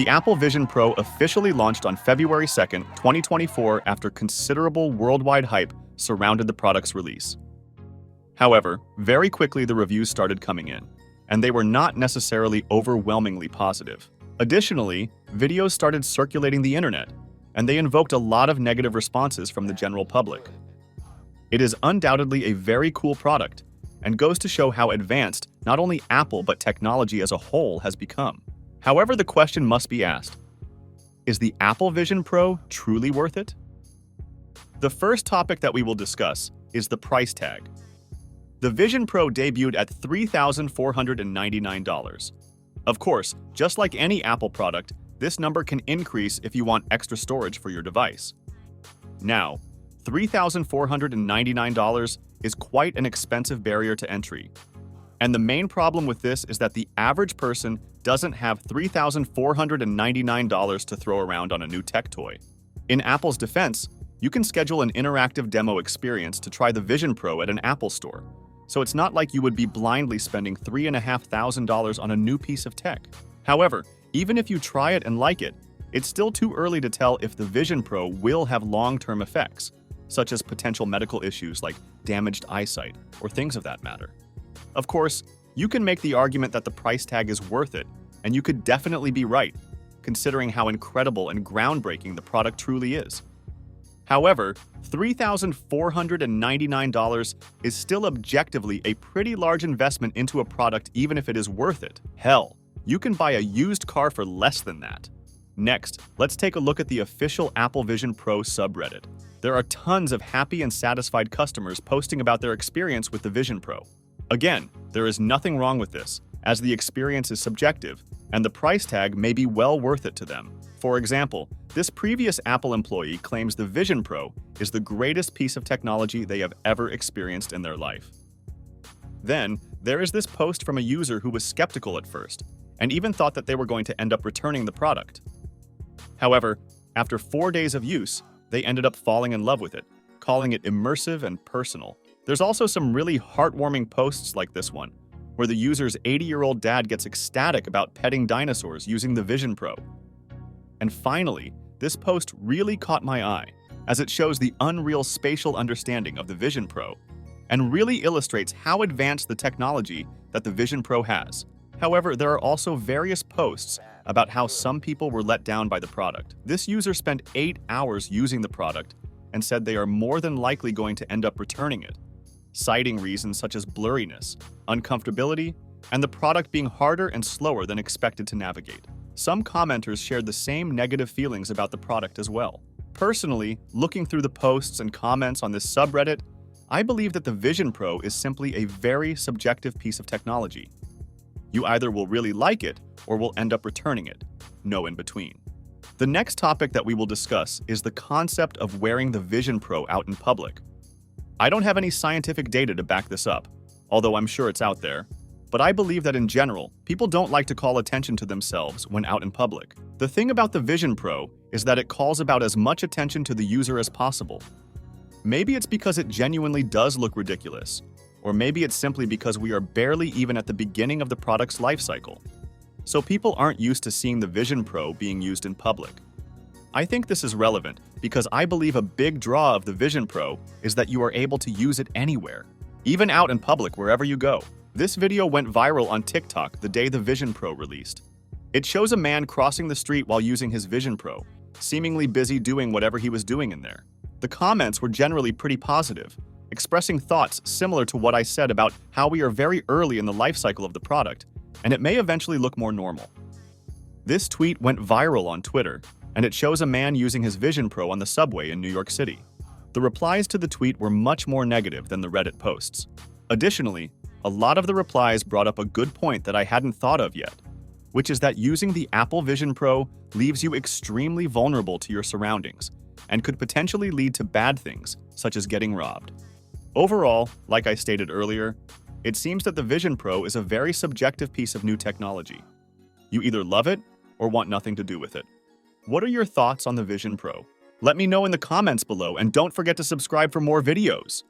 The Apple Vision Pro officially launched on February 2nd, 2024 after considerable worldwide hype surrounded the product's release. However, very quickly the reviews started coming in, and they were not necessarily overwhelmingly positive. Additionally, videos started circulating the internet, and they invoked a lot of negative responses from the general public. It is undoubtedly a very cool product, and goes to show how advanced not only Apple but technology as a whole has become. However, the question must be asked, is the Apple Vision Pro truly worth it? The first topic that we will discuss is the price tag. The Vision Pro debuted at $3,499. Of course, just like any Apple product, this number can increase if you want extra storage for your device. Now, $3,499 is quite an expensive barrier to entry. And the main problem with this is that the average person doesn't have $3,499 to throw around on a new tech toy. In Apple's defense, you can schedule an interactive demo experience to try the Vision Pro at an Apple store. So it's not like you would be blindly spending $3,500 on a new piece of tech. However, even if you try it and like it, it's still too early to tell if the Vision Pro will have long-term effects, such as potential medical issues like damaged eyesight or things of that matter. Of course, you can make the argument that the price tag is worth it, and you could definitely be right, considering how incredible and groundbreaking the product truly is. However, $3,499 is still objectively a pretty large investment into a product even if it is worth it. Hell, you can buy a used car for less than that. Next, let's take a look at the official Apple Vision Pro subreddit. There are tons of happy and satisfied customers posting about their experience with the Vision Pro. Again, there is nothing wrong with this, as the experience is subjective, and the price tag may be well worth it to them. For example, this previous Apple employee claims the Vision Pro is the greatest piece of technology they have ever experienced in their life. Then, there is this post from a user who was skeptical at first, and even thought that they were going to end up returning the product. However, after 4 days of use, they ended up falling in love with it, calling it immersive and personal. There's also some really heartwarming posts like this one, where the user's 80-year-old dad gets ecstatic about petting dinosaurs using the Vision Pro. And finally, this post really caught my eye, as it shows the unreal spatial understanding of the Vision Pro, and really illustrates how advanced the technology that the Vision Pro has. However, there are also various posts about how some people were let down by the product. This user spent 8 hours using the product and said they are more than likely going to end up returning it, citing reasons such as blurriness, uncomfortability, and the product being harder and slower than expected to navigate. Some commenters shared the same negative feelings about the product as well. Personally, looking through the posts and comments on this subreddit, I believe that the Vision Pro is simply a very subjective piece of technology. You either will really like it or will end up returning it. No in between. The next topic that we will discuss is the concept of wearing the Vision Pro out in public. I don't have any scientific data to back this up, although I'm sure it's out there, but I believe that in general, people don't like to call attention to themselves when out in public. The thing about the Vision Pro is that it calls about as much attention to the user as possible. Maybe it's because it genuinely does look ridiculous, or maybe it's simply because we are barely even at the beginning of the product's life cycle. So people aren't used to seeing the Vision Pro being used in public. I think this is relevant because I believe a big draw of the Vision Pro is that you are able to use it anywhere, even out in public wherever you go. This video went viral on TikTok the day the Vision Pro released. It shows a man crossing the street while using his Vision Pro, seemingly busy doing whatever he was doing in there. The comments were generally pretty positive, expressing thoughts similar to what I said about how we are very early in the life cycle of the product, and it may eventually look more normal. This tweet went viral on Twitter, and it shows a man using his Vision Pro on the subway in New York City. The replies to the tweet were much more negative than the Reddit posts. Additionally, a lot of the replies brought up a good point that I hadn't thought of yet, which is that using the Apple Vision Pro leaves you extremely vulnerable to your surroundings and could potentially lead to bad things, such as getting robbed. Overall, like I stated earlier, it seems that the Vision Pro is a very subjective piece of new technology. You either love it or want nothing to do with it. What are your thoughts on the Vision Pro? Let me know in the comments below, and don't forget to subscribe for more videos.